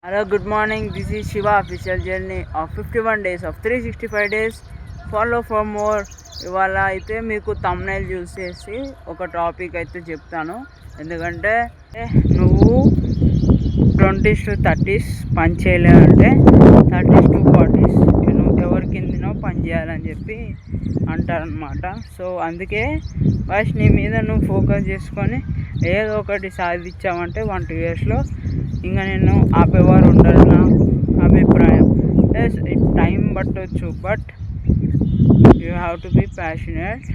Hello, good morning. This is Shiva official journey of 51 days of 365 days. Follow for more. ఇవాళ అయితే మీకు thumbnail చూసేసి ఒక topic అయితే చెప్తాను. ఎందుకంటే నువ్వు 20s to 30s పని చేయలేదంటే 30s to 40s నువ్వు ఎవరి కిందనో పని చేయాలని చెప్పి అంటారనమాట. సో అందుకే ఫస్ట్ నీ మీద నువ్వు ఫోకస్ చేసుకొని ఏదో ఒకటి సాధించావంటే 1-2 yearsలో ఇంకా నేను ఆపేవారు ఉండరు నా అభిప్రాయం. ఎస్ టైం పట్టవచ్చు, but you have to be passionate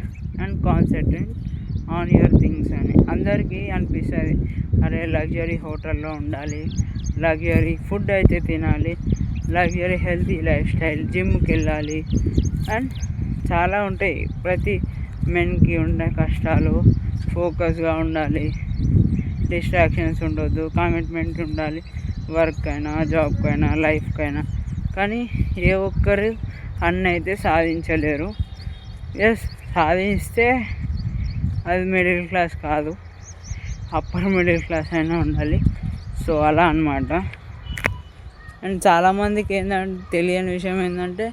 and concentrate on your things అని. అందరికీ అనిపిస్తుంది, అరే లగ్జరీ హోటల్లో ఉండాలి, లగ్జరీ ఫుడ్ అయితే తినాలి, లగ్జరీ హెల్తీ లైఫ్ స్టైల్, జిమ్కి వెళ్ళాలి అండ్ చాలా ఉంటాయి. ప్రతి మెన్కి ఉండే కష్టాలు. ఫోకస్గా ఉండాలి, డిస్ట్రాక్షన్స్ ఉండొద్దు, కమిట్మెంట్ ఉండాలి, వర్క్ అయినా జాబ్కైనా లైఫ్కైనా. కానీ ఏ ఒక్కరు అన్నీ అయితే సాధించలేరు. ఎస్ సాధిస్తే అది మిడిల్ క్లాస్ కాదు, అప్పర్ మిడిల్ క్లాస్ అయినా ఉండాలి. సో అలా అన్నమాట. అండ్ చాలామందికి ఏంటంటే తెలియని విషయం ఏంటంటే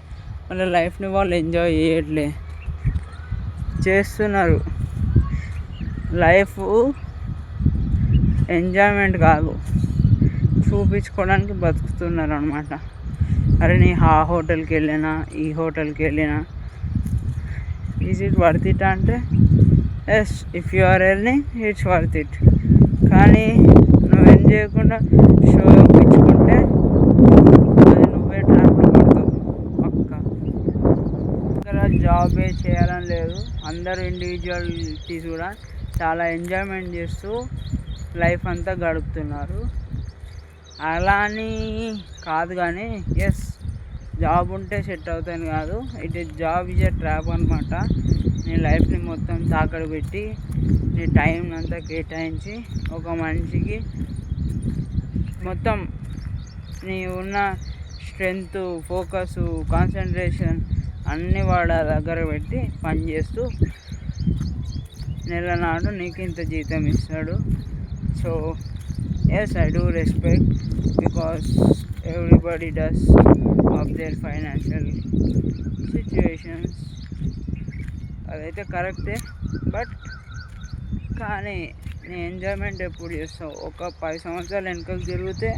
వాళ్ళ లైఫ్ని వాళ్ళు ఎంజాయ్ చేస్తున్నారు. లైఫ్ ఎంజాయ్మెంట్ కాదు, చూపించుకోవడానికి బతుకుతున్నారు అనమాట. అరే నీ ఆ హోటల్కి వెళ్ళినా ఈ హోటల్కి వెళ్ళినా ఈజ్ ఇట్ వర్త్ ఇట్ అంటే yes, if you are earning it's worth it. కానీ నువ్వేం చేయకుండా షో ఇచ్చుకుంటే అది నువ్వే ట్రాప్లో పడతావు పక్క. ఇక్కడ జాబే చేయాలని లేదు, అందరూ ఇండివిజువాలిటీస్ కూడా చాలా ఎంజాయ్మెంట్ చేస్తూ లైఫ్ అంతా గడుపుతున్నారు. అలా అని కాదు, కానీ ఎస్ జాబ్ ఉంటే సెట్ అవుతాను కాదు, జాబ్ ఈజ్ ఎ ట్రాప్ అనమాట. నీ లైఫ్ని మొత్తం తాకడ పెట్టి నీ టైం అంతా కేటాయించి ఒక మనిషికి మొత్తం నీ ఉన్న స్ట్రెంగ్త్, ఫోకస్, కాన్సన్ట్రేషన్ అన్నీ వాడు దగ్గర పెట్టి పని చేస్తూ నెల నాడు నీకు ఇంత జీతం ఇస్తాడు. So yes, I do respect, because everybody does of their financial situations. అదైతే కరెక్టే, బట్ కానీ నీ ఎంజాయ్మెంట్ ఎప్పుడు చేస్తావు? ఒక 10 సంవత్సరాలు వెనకకు తిరిగితే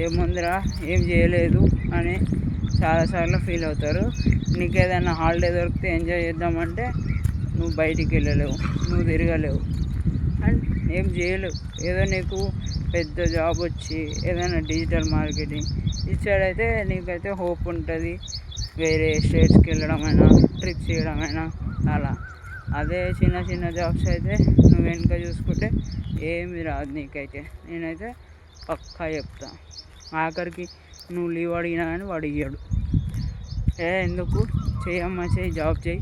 ఏముందిరా ఏం చేయలేదు అని చాలాసార్లు ఫీల్ అవుతారు. నీకు ఏదైనా హాలిడే దొరికితే ఎంజాయ్ చేద్దామంటే నువ్వు బయటికి వెళ్ళలేవు, నువ్వు తిరగలేవు అండ్ ఏం చేయలేవు. ఏదో నీకు పెద్ద జాబ్ వచ్చి ఏదైనా డిజిటల్ మార్కెటింగ్ ఇచ్చాడైతే నీకైతే హోప్ ఉంటుంది, వేరే స్టేట్స్కి వెళ్ళడమైనా ట్రిప్స్ చేయడమైనా అలా. అదే చిన్న చిన్న జాబ్స్ అయితే నువ్వు వెనుక చూసుకుంటే ఏమి రాదు నీకైతే. నేనైతే పక్కా చెప్తా, ఆఖరికి నువ్వు లీవ్ అడిగినా కానీ వాడు ఇయ్యడు. ఎందుకు చేయమ్మా, చేయి, జాబ్ చేయి,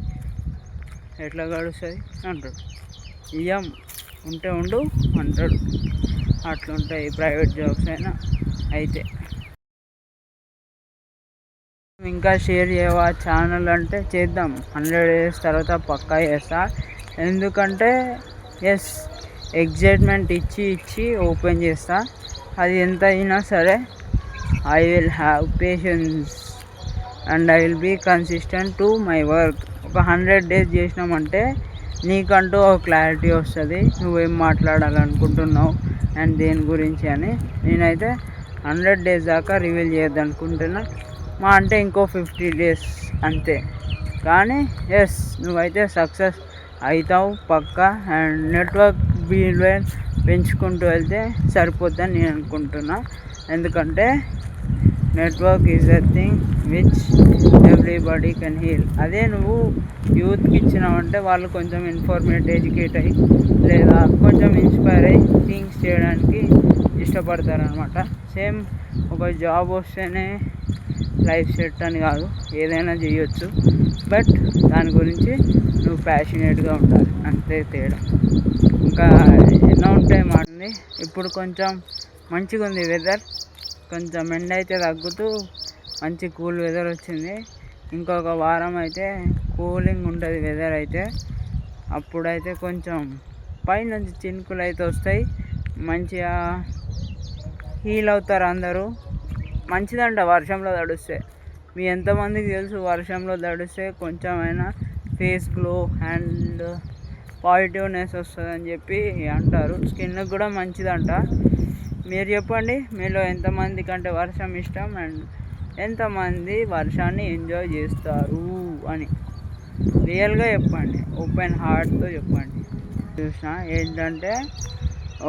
ఎట్లా గడుస్తుంది అంటాడు. ఇయ్యం, ఉంటే ఉండు అంటాడు. అట్లుంటాయి ప్రైవేట్ జాబ్స్ అయినా. అయితే ఇంకా షేర్ చేయవా ఛానల్ అంటే చేద్దాం, 100 days తర్వాత పక్కా చేస్తా. ఎందుకంటే ఎస్ ఎగ్జైట్మెంట్ ఇచ్చి ఓపెన్ చేస్తా. అది ఎంత అయినా సరే I will have patience and I will be consistent to my work. ఒక 100 days చేసినామంటే నీకంటూ ఒక క్లారిటీ వస్తుంది, నువ్వేం మాట్లాడాలనుకుంటున్నావు అండ్ దేని గురించి అని. నేనైతే 100 days దాకా రివీల్ చేయొద్దనుకుంటున్నా, మా అంటే ఇంకో 50 days అంతే. కానీ ఎస్ నువ్వైతే సక్సెస్ అవుతావు పక్కా. అండ్ నెట్వర్క్ బిల్డ్ పెంచుకుంటూ వెళ్తే సరిపోద్దని నేను అనుకుంటున్నా. ఎందుకంటే network is a thing which everybody can heal. అదే నువ్వు యూత్కి ఇచ్చినావంటే వాళ్ళు కొంచెం ఎడ్యుకేట్ అయ్యి లేదా కొంచెం ఇన్స్పైర్ అయ్యి థింగ్స్ చేయడానికి ఇష్టపడతారనమాట. సేమ్ ఒక జాబ్ వస్తేనే లైఫ్ సెట్ అని కాదు, ఏదైనా చేయొచ్చు, బట్ దాని గురించి నువ్వు ప్యాషనేట్గా ఉండాలి, అంతే తేడా. ఇంకా ఎన్నో ఉంటాయి మాటండి. ఇప్పుడు కొంచెం మంచిగా ఉంది వెదర్, కొంచెం ఎండ అయితే తగ్గుతూ మంచి కూల్ వెదర్ వచ్చింది. ఇంకొక వారం అయితే కూలింగ్ ఉంటుంది వెదర్ అయితే. అప్పుడైతే కొంచెం పైనుంచి చినుకులు అయితే వస్తాయి, మంచిగా హీల్ అవుతారు అందరూ. మంచిదంట వర్షంలో తడిస్తే. మీ ఎంతమందికి తెలుసు వర్షంలో తడిస్తే కొంచెమైనా ఫేస్ గ్లో అండ్ పాజిటివ్నెస్ వస్తుందని చెప్పి అంటారు. స్కిన్కి కూడా మంచిదంట. మీరు చెప్పండి, మీలో ఎంతమందికి అంటే వర్షం ఇష్టం అండ్ ఎంతమంది వర్షాన్ని ఎంజాయ్ చేస్తారు అని రియల్గా చెప్పండి, ఓపెన్ హార్ట్తో చెప్పండి. చూసిన ఏంటంటే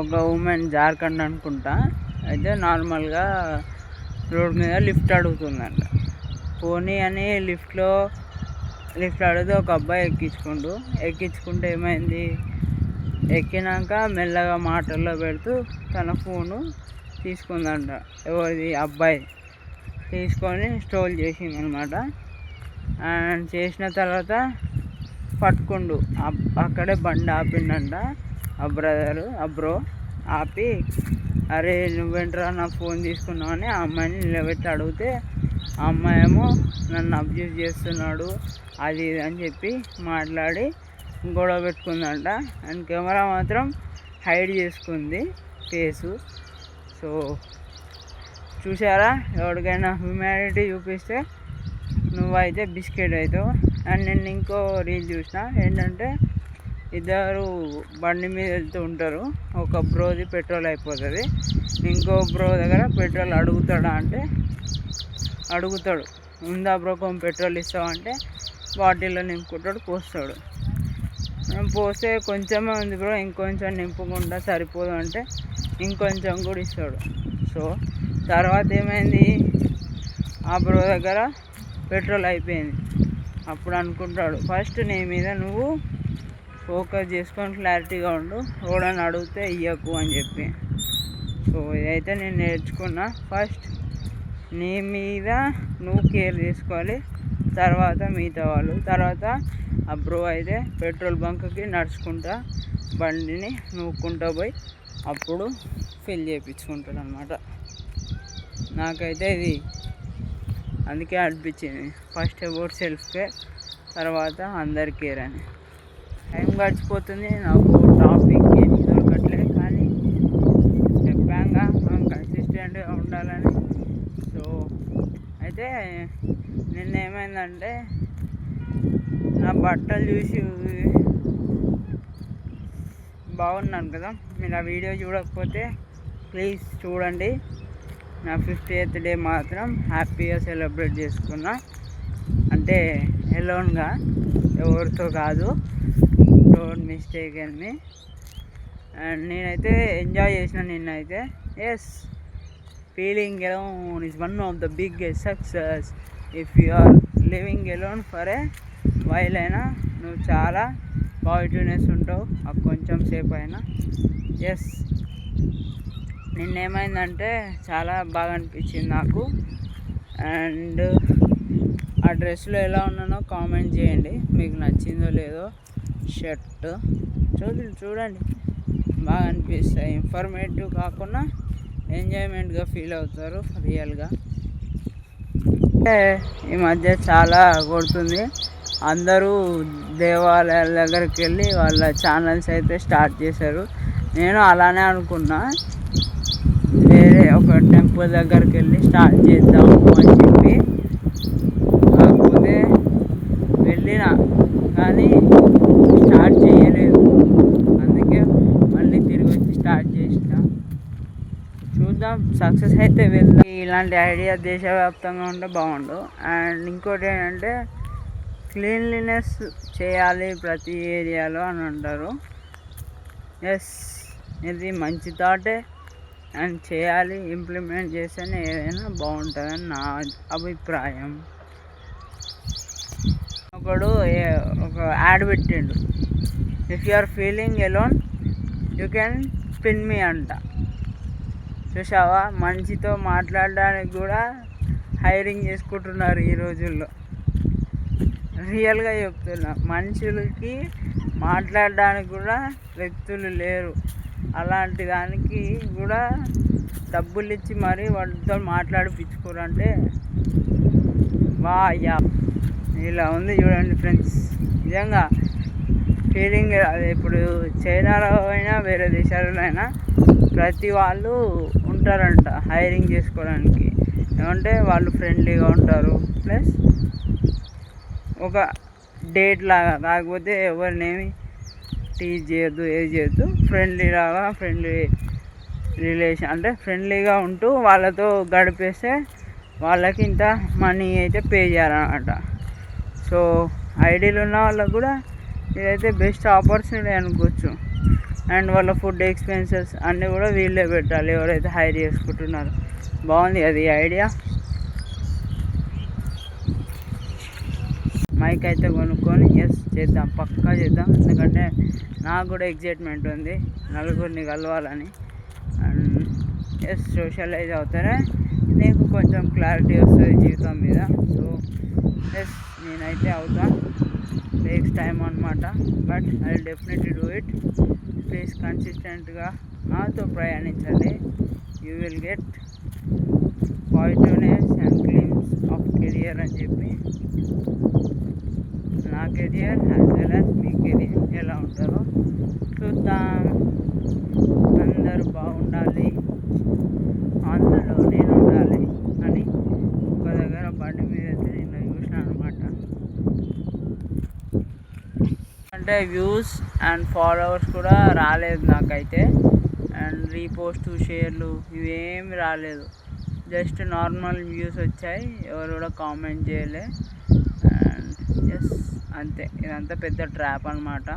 ఒక ఉమెన్ జార్ఖండ్ అనుకుంటా, అయితే నార్మల్గా రోడ్ మీద లిఫ్ట్ అడుగుతుందంట. పోనీ అని లిఫ్ట్ అడిగితే ఒక అబ్బాయి ఎక్కించుకుంటే ఏమైంది, ఎక్కినాక మెల్లగా మాటల్లో పెడుతూ తన ఫోను తీసుకుందంట. ఎవరిది, అబ్బాయి తీసుకొని స్టోల్ చేసిందనమాట. అండ్ చేసిన తర్వాత పట్టుకుండు, అక్కడే బండి ఆపిండంట ఆ బ్రో ఆపి, అరే నువ్వేంట్రా నా ఫోన్ తీసుకున్నావు అని ఆ అమ్మాయిని నిలబెట్టి అడిగితే, ఆ అమ్మాయి ఏమో నన్ను అబ్యూజ్ చేస్తున్నాడు అది ఇది అని చెప్పి మాట్లాడి గొడవ పెట్టుకుందంట. అండ్ కెమెరా మాత్రం హైడ్ చేసుకుంది ఫేసు. సో చూసారా, ఎవరికైనా హ్యూమానిటీ చూపిస్తే నువ్వైతే బిస్కెట్ అవుతావు. అండ్ నేను ఇంకో రీల్ చూసిన, ఏంటంటే ఇద్దరు బండి మీద వెళ్తూ ఉంటారు. ఒక బ్రోది పెట్రోల్ అయిపోతుంది, ఇంకో బ్రో దగ్గర పెట్రోల్ అడుగుతాడా అంటే అడుగుతాడు. ఉందా బ్రో కొంచెం పెట్రోల్ ఇస్తావంటే బాటిల్లో నింపుకుంటాడు, పోస్తాడు. పోస్తే కొంచెమే ఉంది బ్రో, ఇంకొంచెం నింపుకుంటా సరిపోదు అంటే ఇంకొంచెం కూడా ఇస్తాడు. సో తర్వాత ఏమైంది, ఆ బ్రో దగ్గర పెట్రోల్ అయిపోయింది. అప్పుడు అనుకుంటాడు, ఫస్ట్ నీ మీద నువ్వు ఫోకస్ చేసుకొని క్లారిటీగా ఉండు, ఎవడని అడిగితే ఇయ్యకు అని చెప్పి. సో ఇదైతే నేను నేర్చుకున్నా. ఫస్ట్ నీ మీద నువ్వు కేర్ చేసుకోవాలి, తర్వాత మిగతా వాళ్ళు. తర్వాత ఆ బ్రో అయితే పెట్రోల్ బంక్కి నడుచుకుంటా బండిని నూక్కుంటూ పోయి అప్పుడు ఫిల్ చేయించుకుంటాడు అనమాట. నాకైతే ఇది అందుకే అనిపించింది, ఫస్ట్ అబౌట్ సెల్ఫ్ కేర్, తర్వాత అందరి కేర్ అని. టైం గడిచిపోతుంది, నాకు టాపిక్ ఏం దొరకట్లేదు, కానీ చెప్పాక మనం కన్సిస్టెంట్గా ఉండాలని. సో అయితే నిన్న ఏమైందంటే, నా బట్టలు చూసి బాగున్నాను కదా, మీరు ఆ వీడియో చూడకపోతే ప్లీజ్ చూడండి. నా 50th డే మాత్రం హ్యాపీగా సెలబ్రేట్ చేసుకున్నా, అంటే ఎలోన్గా, ఎవరితో కాదు, don't mistake in me. And నేనైతే ఎంజాయ్ చేసిన నిన్నైతే. Yes, feeling alone is one of the biggest success. If you are living alone for a while అయినా నువ్వు చాలా పాజిటివ్నెస్ ఉంటావు ఆ కొంచెం సేపు అయినా. ఎస్, నిన్నేమైందంటే చాలా బాగా అనిపించింది నాకు. అండ్ ఆ డ్రెస్లో ఎలా ఉన్నానో కామెంట్ చేయండి, మీకు నచ్చిందో లేదో. షర్ట్ చూడండి, బాగా అనిపిస్తాయి. ఇన్ఫర్మేటివ్ కాకుండా ఎంజాయ్మెంట్గా ఫీల్ అవుతారు రియల్గా. ఈ మధ్య చాలా కొడుతుంది, అందరూ దేవాలయాల దగ్గరికి వెళ్ళి వాళ్ళ ఛానల్స్ అయితే స్టార్ట్ చేశారు. నేను అలానే అనుకున్నా, వేరే ఒక టెంపుల్ దగ్గరికి వెళ్ళి స్టార్ట్ చేద్దాము అని చెప్పి. కాకపోతే వెళ్ళిన కానీ స్టార్ట్ చేయలేదు, అందుకే మళ్ళీ తిరిగి వచ్చి స్టార్ట్ చేసిన. చూద్దాం, సక్సెస్ అయితే వెళ్దాం. ఇలాంటి ఐడియా దేశవ్యాప్తంగా ఉంటే బాగుండు. అండ్ ఇంకోటి ఏంటంటే, క్లీన్లీనెస్ చేయాలి ప్రతి ఏరియాలో అని అంటారు. ఎస్, ఇది మంచి థాటే. అండ్ చేయాలి, ఇంప్లిమెంట్ చేస్తేనే ఏదైనా బాగుంటుందని నా అభిప్రాయం. ఒకడు ఒక యాడ్ పెట్టిండు, if you are feeling alone you can pin me అంట. చూసావా, మనిషితో మాట్లాడడానికి కూడా హైరింగ్ చేసుకుంటున్నారు ఈ రోజుల్లో. రియల్గా చెప్తున్నా, మనుషులకి మాట్లాడడానికి కూడా వ్యక్తులు లేరు. అలాంటి దానికి కూడా డబ్బులు ఇచ్చి మరీ వాళ్ళతో మాట్లాడిపించుకోరంటే యా, ఇలా ఉంది చూడండి ఫ్రెండ్స్. నిజంగా ఫీలింగ్ అది. ఇప్పుడు చైనాలో అయినా వేరే దేశాలలో అయినా ప్రతి వాళ్ళు ఉంటారంట హైరింగ్ చేసుకోవడానికి. ఏమంటే వాళ్ళు ఫ్రెండ్లీగా ఉంటారు, ప్లస్ ఒక డేట్ లాగా, కాకపోతే ఎవరినేమి టీచ్ చేయొద్దు, ఏది చేయొద్దు, ఫ్రెండ్లీ రిలేషన్ అంటే ఫ్రెండ్లీగా ఉంటూ వాళ్ళతో గడిపేస్తే వాళ్ళకి ఇంత మనీ అయితే పే చేయాలన్నమాట. సో ఐడియాలు ఉన్న వాళ్ళకు కూడా ఇదైతే బెస్ట్ ఆపర్చునిటీ అనుకోవచ్చు. అండ్ వాళ్ళ ఫుడ్ ఎక్స్పెన్సెస్ అన్నీ కూడా వీళ్ళే పెట్టాలి, ఎవరైతే హైర్ చేసుకుంటున్నారో. బాగుంది అది ఐడియా. మైక్ అయితే కొనుక్కొని చేద్దాం, పక్కా చేద్దాం. ఎందుకంటే నాకు కూడా ఎగ్జైట్మెంట్ ఉంది నలుగురిని కలవాలని. అండ్ సోషలైజ్ అవుతారే నీకు కొంచెం క్లారిటీ వస్తుంది జీవితం మీద. సో నేనైతే అవుతా, టేక్స్ టైం అనమాట, but I will definitely do it. Please కన్సిస్టెంట్గా నాతో ప్రయాణించండి. You will get positiveness and glimpse of career అని చెప్పి. నా కెరియర్ యాజ్ వెల్ యాజ్ మీ కెరియర్ ఎలా ఉంటుందో చూద్దాం. అందరూ బాగుండాలి, అందులో నేను ఉండాలి అని ఒక దగ్గర బండి మీద అయితే నిన్న చూసినా అనమాట. అంటే వ్యూస్ అండ్ ఫాలోవర్స్ కూడా రాలేదు నాకైతే, అండ్ రీపోస్ట్ షేర్లు ఇవేమి రాలేదు. జస్ట్ నార్మల్ వ్యూస్ వచ్చాయి, ఎవరు కూడా కామెంట్ చేయలే. అండ్ అంతే, ఇదంతా పెద్ద ట్రాప్ అనమాట.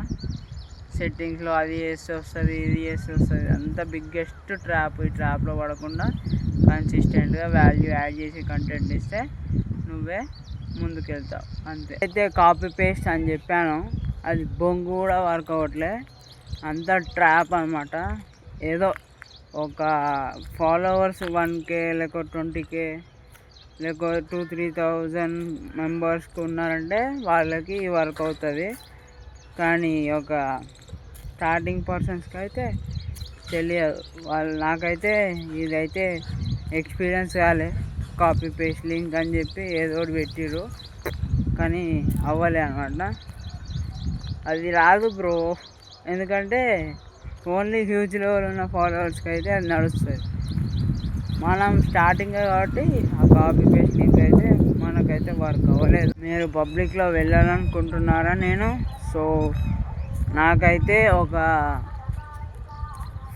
సెట్టింగ్స్లో అది చేస్తే వస్తుంది, ఇది చేస్తే వస్తుంది, అంత బిగ్గెస్ట్ ట్రాప్. ఈ ట్రాప్లో పడకుండా కన్సిస్టెంట్గా వాల్యూ యాడ్ చేసి కంటెంట్ ఇస్తే నువ్వే ముందుకెళ్తావు అంతే. అయితే కాపీ పేస్ట్ అని చెప్పాను, అది బొంగు కూడా వర్క్ అవ్వట్లే, అంత ట్రాప్ అనమాట. ఏదో ఒక ఫాలోవర్స్ 1K లేక 20K లేక 2-3,000 మెంబర్స్కి ఉన్నారంటే వాళ్ళకి వర్క్ అవుతుంది. కానీ ఒక స్టార్టింగ్ పర్సన్స్కి అయితే తెలియదు. నాకైతే ఇదైతే ఎక్స్పీరియన్స్ కాలే. కాపీ పేస్ట్ లింక్ అని చెప్పి ఏదో ఒకటి పెట్టిర్రు, కానీ అవ్వలే అనమాట. అది రాదు బ్రో, ఎందుకంటే ఓన్లీ హ్యూజ్ లెవెల్ ఉన్న ఫాలోవర్స్కి అయితే అది నడుస్తుంది. మనం స్టార్టింగ్ కాబట్టి ఆ కాపీ పేస్ట్ లింక్ అయితే మనకైతే వర్క్ అవ్వలేదు. మీరు పబ్లిక్లో వెళ్ళాలనుకుంటున్నారా? సో నాకైతే ఒక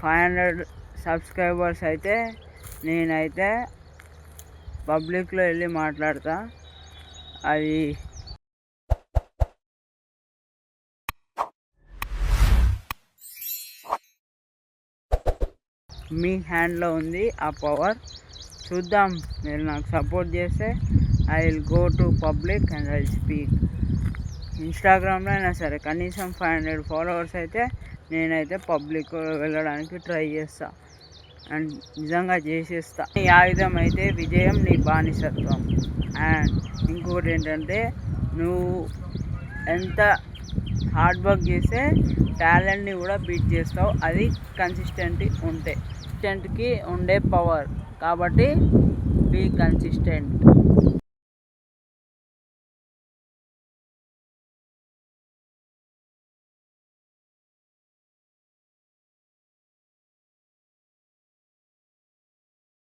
500 సబ్స్క్రైబర్స్ అయితే నేనైతే పబ్లిక్లో వెళ్ళి మాట్లాడతా. అది మీ హ్యాండ్లో ఉంది ఆ పవర్. చూద్దాం, మీరు నాకు సపోర్ట్ చేస్తే I will go to public and I will speak. ఇన్స్టాగ్రామ్లో అయినా సరే కనీసం 500 ఫాలోవర్స్ అయితే నేనైతే పబ్లిక్ వెళ్ళడానికి ట్రై చేస్తా, అండ్ నిజంగా చేసేస్తా. నీ ఆయుధం అయితే విజయం, నీ బానిసత్వం. అండ్ ఇంకొకటి ఏంటంటే, నువ్వు ఎంత హార్డ్ వర్క్ చేస్తే టాలెంట్ని కూడా బీట్ చేస్తావు, అది కన్సిస్టెంట్ కన్సిస్టెంట్కి ఉండే పవర్. కాబట్టి బీ కన్సిస్టెంట్.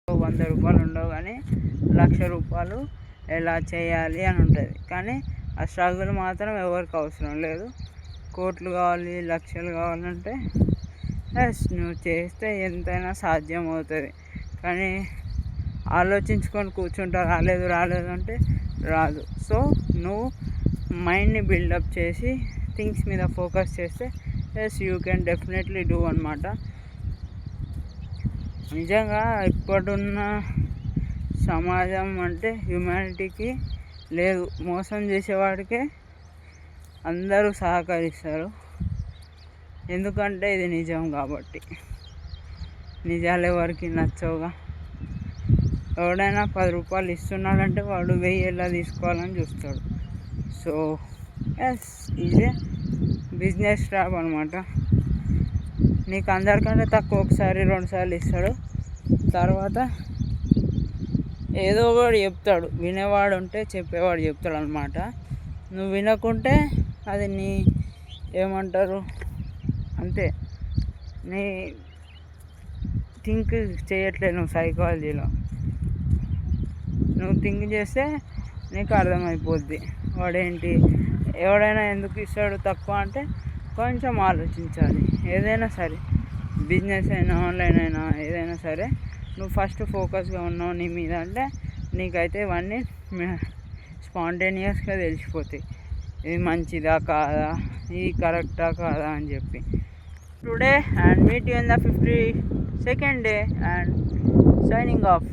₹100 ఉండవు కానీ ₹1,00,000 ఎలా చేయాలి అని ఉంటుంది. కానీ ఆ స్ట్రగుల్ మాత్రం ఎవరికి అవసరం లేదు. కోట్లు కావాలి, లక్షలు కావాలంటే నువ్వు చేస్తే ఎంతైనా సాధ్యం అవుతుంది. కానీ ఆలోచించుకొని కూర్చుంటా రాలేదు అంటే రాదు. సో నువ్వు మైండ్ని బిల్డప్ చేసి థింగ్స్ మీద ఫోకస్ చేస్తే యూ కెన్ డెఫినెట్లీ డూ అనమాట. నిజంగా ఇప్పుడున్న సమాజం అంటే హ్యూమానిటీకి లేదు, మోసం చేసేవాడికే అందరూ సహకరిస్తారు. ఎందుకంటే ఇది నిజం కాబట్టి. నిజాలు ఎవరికి నచ్చవుగా. ఎవడైనా ₹10 ఇస్తున్నాడంటే వాడు 1000 ఎలా తీసుకోవాలని చూస్తాడు. సో ఇదే బిజినెస్ ట్రాప్ అనమాట. నీకు అందరికంటే తక్కువ ఒకసారి 2 సార్లు ఇస్తాడు, తర్వాత ఏదో ఒకటి చెప్తాడు. వినేవాడు ఉంటే చెప్పేవాడు చెప్తాడు అనమాట. నువ్వు వినకుంటే అది నీ ఏమంటారు అంతే, నీ థింక్ చేయట్లేదు నువ్వు సైకాలజీలో. నువ్వు థింక్ చేస్తే నీకు అర్థమైపోద్ది వాడేంటి, ఎవడైనా ఎందుకు ఇస్తాడు తక్కువ అంటే కొంచెం ఆలోచించాలి. ఏదైనా సరే, బిజినెస్ అయినా ఆన్లైన్ అయినా ఏదైనా సరే, నువ్వు ఫస్ట్ ఫోకస్గా ఉన్నావు నీ మీద అంటే నీకైతే ఇవన్నీ స్పాంటేనియస్గా తెలిసిపోతాయి. ఇది మంచిదా కాదా, ఇది కరెక్టా కాదా అని చెప్పి. Today and meet you in the 52nd day and signing off.